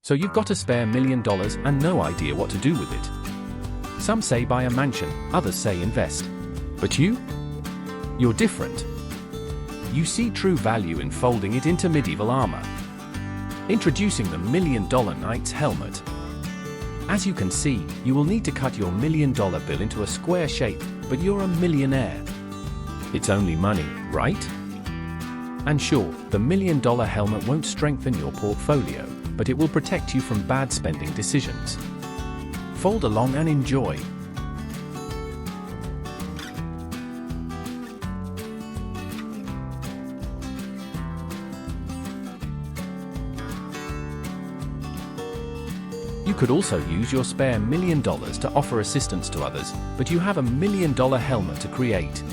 So you've got a spare $1 million and no idea what to do with it. Some say buy a mansion, others say invest. But you? You're different. You see true value in folding it into medieval armor. Introducing the $1 Million Knight's Helmet. As you can see, you will need to cut your $1 million bill into a square shape, but you're a millionaire. It's only money, right? And sure, the $1 million helmet won't strengthen your portfolio, but it will protect you from bad spending decisions. Fold along and enjoy. You could also use your spare $1 million to offer assistance to others, but you have a $1 million helmet to create.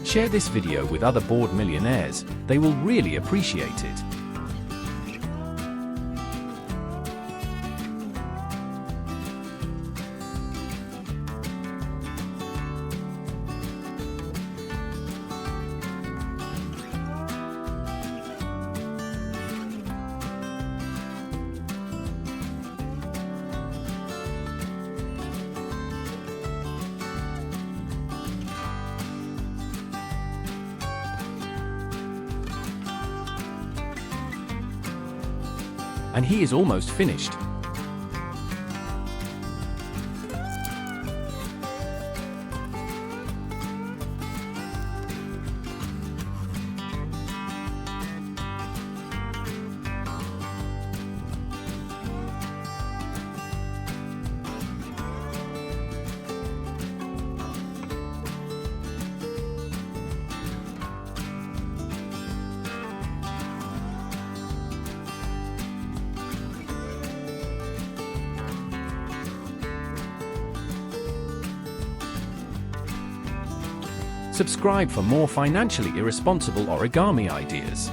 Share this video with other bored millionaires, they will really appreciate it. And he is almost finished. Subscribe for more financially irresponsible origami ideas.